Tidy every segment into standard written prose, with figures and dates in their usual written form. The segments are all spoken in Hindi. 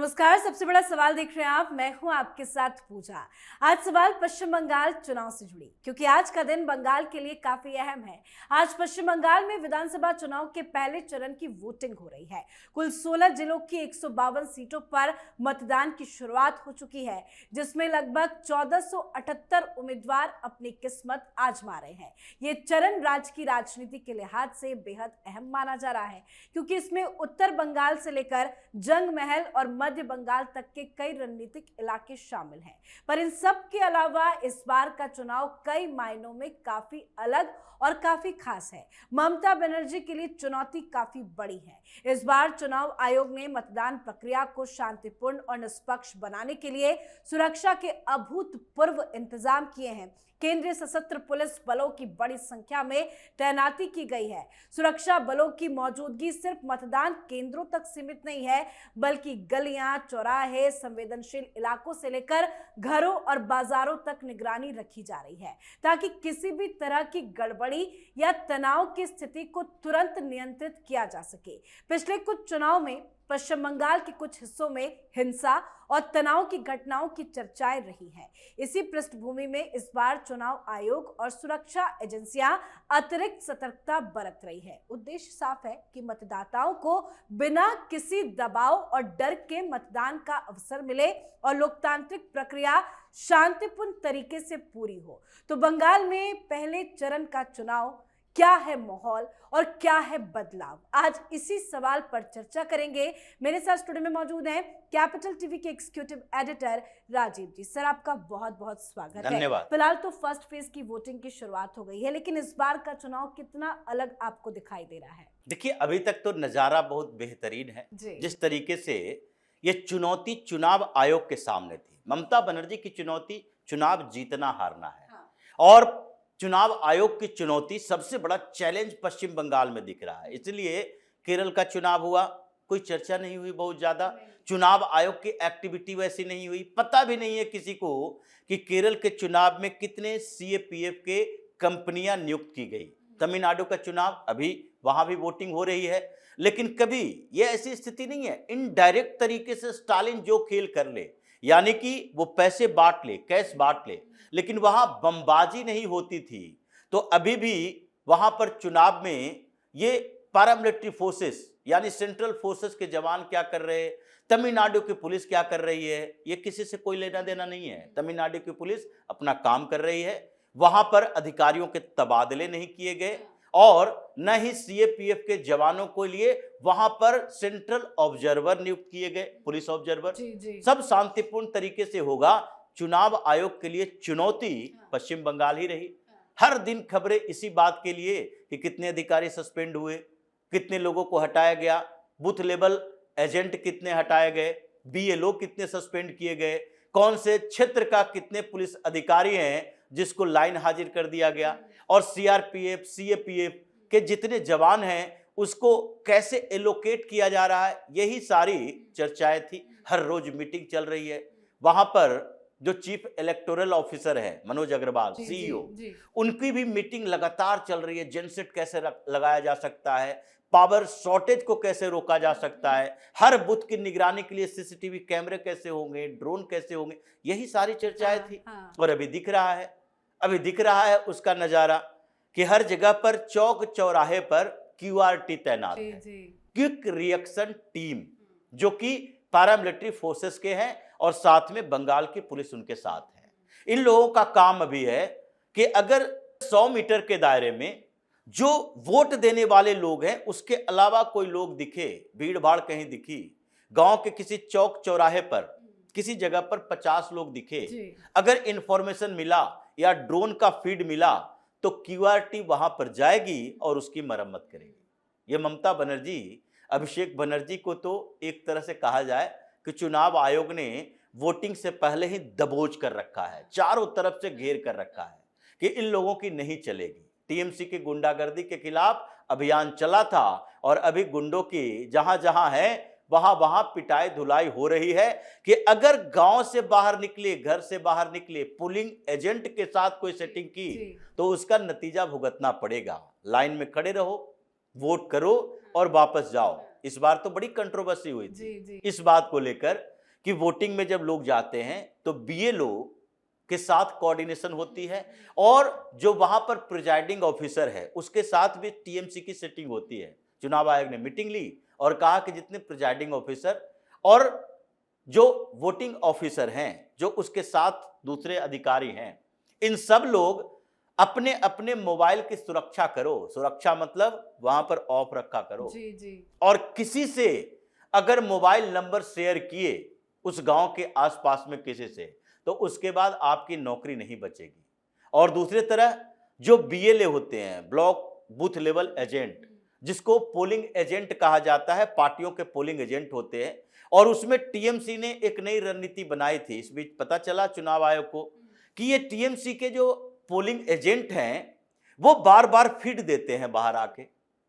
नमस्कार। सबसे बड़ा सवाल देख रहे हैं आप, मैं हूं आपके साथ पूजा। आज सवाल पश्चिम बंगाल चुनाव से जुड़ी, क्योंकि आज का दिन बंगाल के लिए काफी अहम है। आज पश्चिम बंगाल में विधानसभा चुनाव के पहले चरण की वोटिंग हो रही है। कुल 16 जिलों की 152 सीटों पर मतदान की शुरुआत हो चुकी है, जिसमें लगभग 1478 उम्मीदवार अपनी किस्मत आजमा रहे हैं। ये चरण राज्य की राजनीति के लिहाज से बेहद अहम माना जा रहा है, क्योंकि इसमें उत्तर बंगाल से लेकर जंग महल और मध्य बंगाल तक के कई रणनीतिक इलाके शामिल हैं। पर इन सब के अलावा इस बार का चुनाव कई मायनों में काफी अलग और काफी खास है। ममता बनर्जी के लिए चुनौती काफी बड़ी है। इस बार चुनाव आयोग ने मतदान प्रक्रिया को शांतिपूर्ण और निष्पक्ष बनाने के लिए सुरक्षा के अभूतपूर्व इंतजाम किए हैं। केंद्रीय सशस्त्र पुलिस बलों की बड़ी संख्या में तैनाती की गई है। सुरक्षा बलों की मौजूदगी सिर्फ मतदान केंद्रों तक सीमित नहीं है, बल्कि गलियां, चौराहे, संवेदनशील इलाकों से लेकर घरों और बाजारों तक निगरानी रखी जा रही है, ताकि किसी भी तरह की गड़बड़ी या तनाव की स्थिति को तुरंत नियंत्रित किया जा सके। पिछले कुछ चुनाव में पश्चिम बंगाल के कुछ हिस्सों में हिंसा और तनाव की घटनाओं की चर्चाएं रही हैं। इसी पृष्ठभूमि में इस बार चुनाव आयोग और सुरक्षा एजेंसियां अतिरिक्त सतर्कता बरत रही है। उद्देश्य साफ है कि मतदाताओं को बिना किसी दबाव और डर के मतदान का अवसर मिले और लोकतांत्रिक प्रक्रिया शांतिपूर्ण तरीके से पूरी हो। तो बंगाल में पहले चरण का चुनाव क्या है माहौल और क्या है बदलाव, आज इसी सवाल पर चर्चा करेंगे। मेरे साथ स्टूडियो में मौजूद हैं कैपिटल टीवी के एग्जीक्यूटिव एडिटर राजीव जी। सर, आपका बहुत बहुत स्वागत है। धन्यवाद। फिलहाल तो फर्स्ट फेज की वोटिंग की शुरुआत हो गई है, लेकिन इस बार का चुनाव कितना अलग आपको दिखाई दे रहा है? देखिए, अभी तक तो नज़ारा बहुत बेहतरीन है। जिस तरीके से ये चुनौती चुनाव आयोग के सामने थी, ममता बनर्जी की चुनौती चुनाव जीतना हारना है। और चुनाव आयोग की चुनौती सबसे बड़ा चैलेंज पश्चिम बंगाल में दिख रहा है। इसलिए केरल का चुनाव हुआ, कोई चर्चा नहीं हुई बहुत ज्यादा। चुनाव आयोग की एक्टिविटी वैसी नहीं हुई। पता भी नहीं है किसी को कि केरल के चुनाव में कितने सीएपीएफ के कंपनियां नियुक्त की गई। तमिलनाडु का चुनाव, अभी वहां भी वोटिंग हो रही है, लेकिन कभी ये ऐसी स्थिति नहीं है। इनडायरेक्ट तरीके से स्टालिन जो खेल कर ले, यानी कि वो पैसे बांट ले, कैश बांट ले, लेकिन वहां बमबाजी नहीं होती थी। तो अभी भी वहां पर चुनाव में ये पैरामिलिट्री फोर्सेस यानी सेंट्रल फोर्सेस के जवान क्या कर रहे हैं, तमिलनाडु की पुलिस क्या कर रही है, ये किसी से कोई लेना देना नहीं है। तमिलनाडु की पुलिस अपना काम कर रही है। वहां पर अधिकारियों के तबादले नहीं किए गए और न ही सीएपीएफ के जवानों को लिए वहां पर सेंट्रल ऑब्जर्वर नियुक्त किए गए, पुलिस ऑब्जर्वर। सब शांतिपूर्ण तरीके से होगा। चुनाव आयोग के लिए चुनौती पश्चिम बंगाल ही रही। हर दिन खबरें इसी बात के लिए कि कितने अधिकारी सस्पेंड हुए, कितने लोगों को हटाया गया, बूथ लेवल एजेंट कितने हटाए गए, बीएलओ कितने सस्पेंड किए गए, कौन से क्षेत्र का कितने पुलिस अधिकारी हैं जिसको लाइन हाजिर कर दिया गया, और सीआरपीएफ सीएपीएफ के जितने जवान हैं उसको कैसे एलोकेट किया जा रहा है। यही सारी चर्चाएं थी। हर रोज मीटिंग चल रही है। वहां पर जो चीफ इलेक्टोरल ऑफिसर है मनोज अग्रवाल, सीईओ, उनकी भी मीटिंग लगातार चल रही है। जेनसेट कैसे लगाया जा सकता है, पावर शॉर्टेज को कैसे रोका जा सकता है, हर बूथ की निगरानी के लिए सीसीटीवी कैमरे कैसे होंगे, ड्रोन कैसे होंगे, यही सारी चर्चाएं थी। और अभी दिख रहा है उसका नजारा कि हर जगह पर चौक चौराहे पर क्यूआरटी तैनात है, क्विक रिएक्शन टीम, जो कि पैरामिलिट्री फोर्सेस के हैं और साथ में बंगाल की पुलिस उनके साथ है। इन लोगों का काम अभी है कि अगर 100 मीटर के दायरे में जो वोट देने वाले लोग हैं उसके अलावा कोई लोग दिखे, भीड़ भाड़ कहीं दिखी, गांव के किसी चौक चौराहे पर किसी जगह पर 50 लोग दिखे, अगर इंफॉर्मेशन मिला या ड्रोन का फीड मिला तो क्यूआरटी वहां पर जाएगी और उसकी मरम्मत करेगी। ये ममता बनर्जी, अभिषेक बनर्जी को तो एक तरह से कहा जाए कि चुनाव आयोग ने वोटिंग से पहले ही दबोच कर रखा है, चारों तरफ से घेर कर रखा है कि इन लोगों की नहीं चलेगी। टीएमसी की गुंडागर्दी के खिलाफ अभियान चला था और अभी गुंडों की जहां जहां है वहां वहां पिटाई धुलाई हो रही है कि अगर गांव से बाहर निकले, घर से बाहर निकले, पुलिंग एजेंट के साथ कोई सेटिंग की तो उसका नतीजा भुगतना पड़ेगा। लाइन में खड़े रहो, वोट करो और वापस जाओ। इस बार तो बड़ी कंट्रोवर्सी हुई थी इस बात को लेकर कि वोटिंग में जब लोग जाते हैं तो बीएलओ के साथ कोऑर्डिनेशन होती है और जो वहां पर प्रिजाइडिंग ऑफिसर है उसके साथ भी टीएमसी की सेटिंग होती है। चुनाव आयोग ने मीटिंग ली और कहा कि जितने प्रिजाइडिंग ऑफिसर और जो वोटिंग ऑफिसर हैं, जो उसके साथ दूसरे अधिकारी हैं, इन सब लोग अपने अपने मोबाइल की सुरक्षा करो। सुरक्षा मतलब वहां पर ऑफ रखा करो। जी जी। और किसी से अगर मोबाइल नंबर शेयर किए उस गांव के आसपास में किसी से, तो उसके बाद आपकी नौकरी नहीं बचेगी। और दूसरी तरह जो बीएलए होते हैं, ब्लॉक बूथ लेवल एजेंट, जिसको पोलिंग एजेंट कहा जाता है, पार्टियों के पोलिंग एजेंट होते हैं। और उसमें टीएमसी ने एक नई रणनीति बनाई थी। इस बीच पता चला चुनाव आयोग को कि ये टीएमसी के जो पोलिंग एजेंट हैं वो बार बार फीड देते हैं बाहर आके,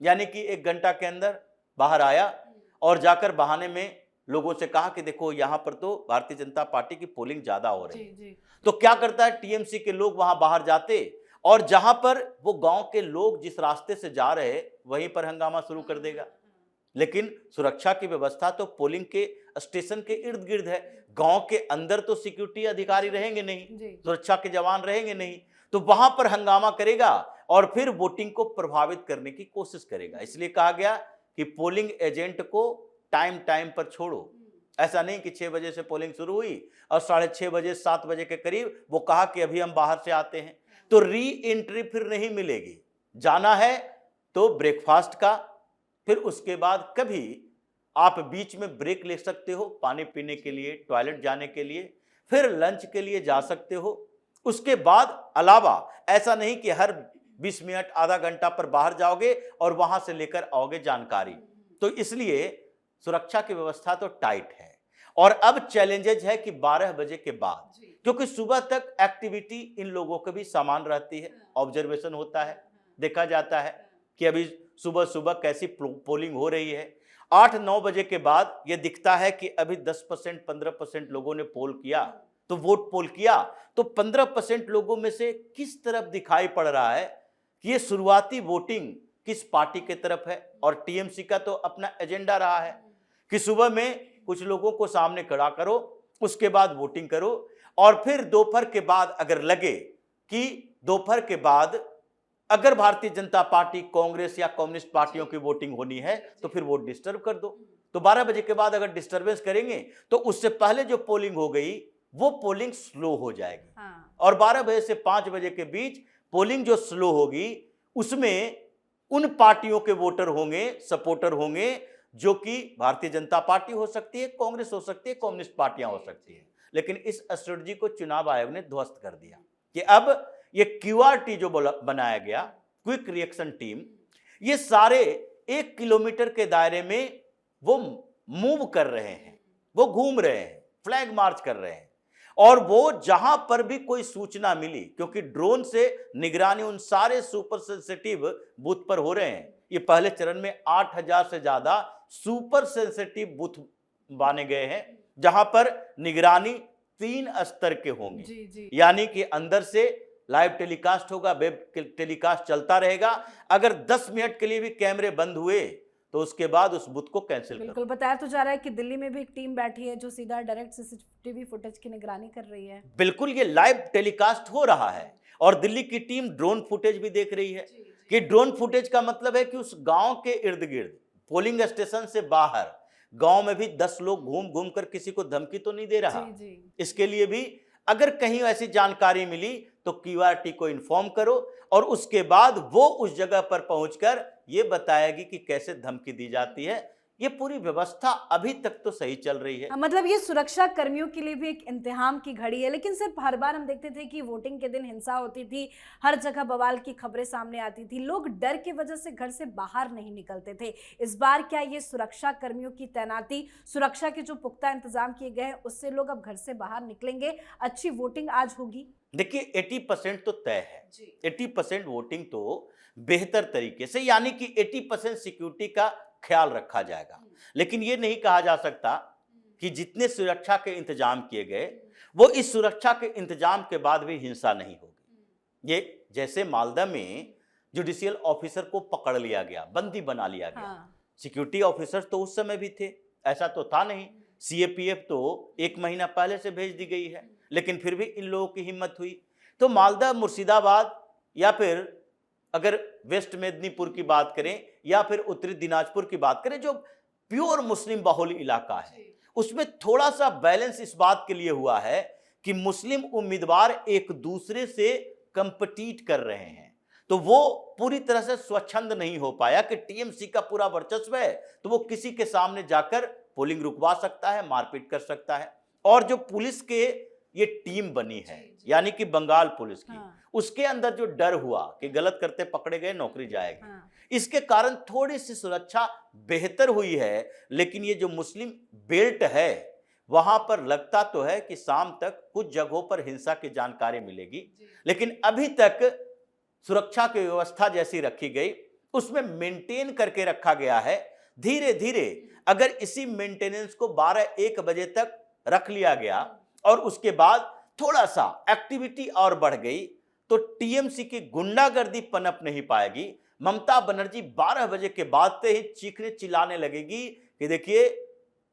यानी कि 1 घंटा के अंदर बाहर आया और जाकर बहाने में लोगों से कहा कि देखो यहां पर तो भारतीय जनता पार्टी की पोलिंग ज्यादा हो रही है। तो क्या करता है, टीएमसी के लोग वहां बाहर जाते और जहां पर वो गांव के लोग जिस रास्ते से जा रहे वहीं पर हंगामा शुरू कर देगा। लेकिन सुरक्षा की व्यवस्था तो पोलिंग के स्टेशन के इर्द गिर्द है। गांव के अंदर तो सिक्योरिटी अधिकारी रहेंगे नहीं, सुरक्षा के जवान रहेंगे नहीं, तो वहां पर हंगामा करेगा और फिर वोटिंग को प्रभावित करने की कोशिश करेगा। इसलिए कहा गया कि पोलिंग एजेंट को टाइम टाइम पर छोड़ो। ऐसा नहीं कि 6 बजे से पोलिंग शुरू हुई और 6:30 बजे 7 बजे के करीब वो कहा कि अभी हम बाहर से आते हैं, तो री एंट्री फिर नहीं मिलेगी। जाना है तो ब्रेकफास्ट का, फिर उसके बाद कभी आप बीच में ब्रेक ले सकते हो पानी पीने के लिए, टॉयलेट जाने के लिए, फिर लंच के लिए जा सकते हो। उसके बाद अलावा ऐसा नहीं कि हर 20 मिनट आधा घंटा पर बाहर जाओगे और वहां से लेकर आओगे जानकारी। तो इसलिए सुरक्षा की व्यवस्था तो टाइट है। और अब चैलेंजेज है कि 12 बजे के बाद, क्योंकि सुबह तक एक्टिविटी इन लोगों की भी समान रहती है, ऑब्जर्वेशन होता है, देखा जाता है कि अभी सुबह सुबह कैसी पोलिंग हो रही है। 8-9 बजे के बाद यह दिखता है कि अभी 10% 15% लोगों ने पोल किया, तो वोट पोल किया, तो 15% लोगों में से किस तरफ दिखाई पड़ रहा है कि ये शुरुआती वोटिंग किस पार्टी के तरफ है। और टीएमसी का तो अपना एजेंडा रहा है कि सुबह में कुछ लोगों को सामने खड़ा करो, उसके बाद वोटिंग करो, और फिर दोपहर के बाद अगर लगे कि दोपहर के बाद अगर भारतीय जनता पार्टी, कांग्रेस या कम्युनिस्ट पार्टियों की वोटिंग होनी है तो फिर वोट डिस्टर्ब कर दो। तो 12 बजे के बाद अगर डिस्टर्बेंस करेंगे तो उससे पहले जो पोलिंग हो गई वो पोलिंग स्लो हो जाएगी। और 12 बजे से 5 बजे के बीच पोलिंग जो स्लो होगी उसमें उन पार्टियों के वोटर होंगे, सपोर्टर होंगे, जो कि भारतीय जनता पार्टी हो सकती है, कांग्रेस हो सकती है, कम्युनिस्ट पार्टियां हो सकती है। लेकिन इस स्ट्रेटजी को चुनाव आयोग ने ध्वस्त कर दिया कि अब ये क्यूआरटी जो बनाया गया, क्विक रिएक्शन टीम, ये सारे 1 किलोमीटर के दायरे में वो मूव कर रहे हैं, वो घूम रहे हैं, फ्लैग मार्च कर रहे हैं। और वो जहां पर भी कोई सूचना मिली, क्योंकि ड्रोन से निगरानी उन सारे सुपर सेंसिटिव बूथ पर हो रहे हैं। ये पहले चरण में 8000 से ज्यादा सुपर सेंसिटिव बूथ बाने गए हैं, जहां पर निगरानी 3 स्तर के होंगे। यानी कि अंदर से लाइव टेलीकास्ट होगा, वेब टेलीकास्ट चलता रहेगा। अगर 10 मिनट के लिए भी कैमरे बंद हुए तो उसके बाद उस बूथ को कैंसिल बिल्कुल बताया तो जा रहा है कि दिल्ली में भी एक टीम बैठी है जो सीधा डायरेक्ट सीसीटीवी फुटेज की निगरानी कर रही है। बिल्कुल, ये लाइव टेलीकास्ट हो रहा है और दिल्ली की टीम ड्रोन फुटेज भी देख रही है। कि ड्रोन फुटेज का मतलब है कि उस गांव के इर्द गिर्द, पोलिंग स्टेशन से बाहर गांव में भी 10 लोग घूम घूम कर किसी को धमकी तो नहीं दे रहा। इसके लिए भी अगर कहीं ऐसी जानकारी मिली तो क्यूआरटी को इन्फॉर्म करो और उसके बाद वो उस जगह पर पहुंचकर ये बताएगी कि कैसे धमकी दी जाती है। ये पूरी व्यवस्था अभी तक तो सही चल रही है। मतलब ये सुरक्षा कर्मियों के लिए भी एक इम्तिहान की घड़ी है। लेकिन सिर्फ हर बार हम देखते थे कि वोटिंग के दिन हिंसा होती थी, हर जगह बवाल की खबरें सामने आती थी, लोग डर की वजह से घर से बाहर नहीं निकलते थे। इस बार क्या ये सुरक्षा कर्मियों की तैनाती, सुरक्षा के जो पुख्ता इंतजाम किए गए हैं, उससे लोग अब घर से बाहर निकलेंगे? अच्छी वोटिंग आज होगी? देखिए 80% तो तय है, 80% वोटिंग तो बेहतर तरीके से, यानी कि 80% सिक्योरिटी का ख्याल रखा जाएगा। लेकिन यह नहीं कहा जा सकता कि जितने सुरक्षा के इंतजाम किए गए वो इस सुरक्षा के इंतजाम के बाद भी हिंसा नहीं होगी। ये जैसे मालदा में जुडिशियल ऑफिसर को पकड़ लिया गया, बंदी बना लिया गया। सिक्योरिटी ऑफिसर तो उस समय भी थे, ऐसा तो था नहीं सीएपीएफ तो 1 महीना पहले से भेज दी गई है, लेकिन फिर भी इन लोगों की हिम्मत हुई। तो मालदा, मुर्शिदाबाद या फिर अगर वेस्ट मेदिनीपुर की बात करें या फिर उत्तरी दिनाजपुर की बात करें, जो प्योर मुस्लिम बाहुल इलाका है, उसमें थोड़ा सा बैलेंस इस बात के लिए हुआ है कि मुस्लिम उम्मीदवार एक दूसरे से कंपीट कर रहे हैं, तो वो पूरी तरह से स्वच्छंद नहीं हो पाया कि टीएमसी का पूरा वर्चस्व है तो वो किसी के सामने जाकर पोलिंग रुकवा सकता है, मारपीट कर सकता है। और जो पुलिस के ये टीम बनी है, यानी कि बंगाल पुलिस की, उसके अंदर जो डर हुआ कि गलत करते पकड़े गए नौकरी जाएगी, इसके कारण थोड़ी सी सुरक्षा बेहतर हुई है। लेकिन ये जो मुस्लिम बेल्ट है, वहां पर लगता तो है कि शाम तक कुछ जगहों पर हिंसा की जानकारी मिलेगी, लेकिन अभी तक सुरक्षा की व्यवस्था जैसी रखी गई उसमें मेंटेन करके रखा गया है। धीरे धीरे अगर इसी मेंटेनेंस को 12-1 बजे तक रख लिया गया और उसके बाद थोड़ा सा एक्टिविटी और बढ़ गई तो टीएमसी की गुंडागर्दी पनप नहीं पाएगी। ममता बनर्जी 12 बजे के बाद से ही चीखने चिल्लाने लगेगी कि देखिए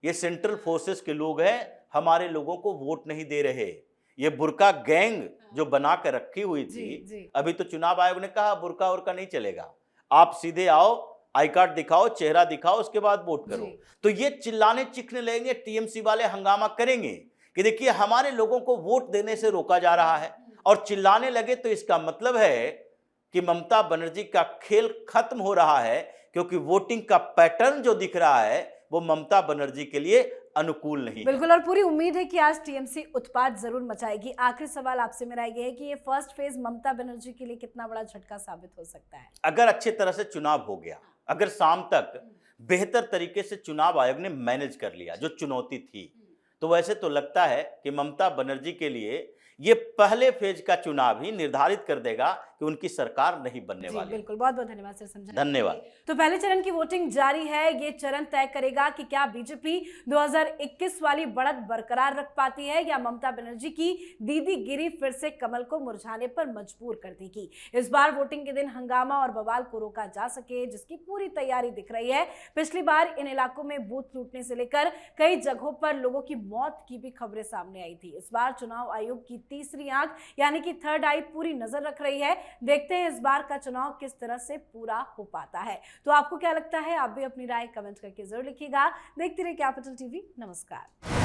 ये सेंट्रल फोर्सेस के लोग हैं, हमारे लोगों को वोट नहीं दे रहे। ये बुर्का गैंग जो बना कर रखी हुई थी, अभी तो चुनाव आयोग ने कहा बुर्का उर्का नहीं चलेगा, आप सीधे आओ, आई कार्ड दिखाओ, चेहरा दिखाओ, उसके बाद वोट करो। तो ये चिल्लाने चिखने लगेंगे, टीएमसी वाले हंगामा करेंगे कि देखिए हमारे लोगों को वोट देने से रोका जा रहा है, और चिल्लाने लगे तो इसका मतलब है कि ममता बनर्जी का खेल खत्म हो रहा है, क्योंकि वोटिंग का पैटर्न जो दिख रहा है वो ममता बनर्जी के लिए अनुकूल नहीं। बिल्कुल, और पूरी उम्मीद है कि आज टीएमसी उत्पात जरूर मचाएगी। आखिरी सवाल आपसे मेरा ये है कि ये फर्स्ट फेज ममता बनर्जी के लिए कितना बड़ा झटका साबित हो सकता है? अगर अच्छे तरह से चुनाव हो गया, अगर शाम तक बेहतर तरीके से चुनाव आयोग ने मैनेज कर लिया जो चुनौती थी, तो वैसे तो लगता है कि ममता बनर्जी के लिए ये पहले फेज का चुनाव ही निर्धारित कर देगा कि उनकी सरकार नहीं बनने वाली। बिल्कुल, बहुत बहुत धन्यवाद सर, समझाने। धन्यवाद। तो पहले चरण की वोटिंग जारी है। ये चरण तय करेगा कि क्या बीजेपी 2021 वाली बढ़त बरकरार रख पाती है या ममता बनर्जी की दीदीगिरी फिर से कमल को मुरझाने पर मजबूर कर देगी। इस बार वोटिंग के दिन हंगामा और बवाल को रोका जा सके, जिसकी पूरी तैयारी दिख रही है। पिछली बार इन इलाकों में बूथ लूटने से लेकर कई जगहों पर लोगों की मौत की भी खबरें सामने आई थी। इस बार चुनाव आयोग की तीसरी आंख यानी कि थर्ड आई पूरी नजर रख रही है। देखते हैं इस बार का चुनाव किस तरह से पूरा हो पाता है। तो आपको क्या लगता है? आप भी अपनी राय कमेंट करके जरूर लिखिएगा। देखते रहिए कैपिटल टीवी। नमस्कार।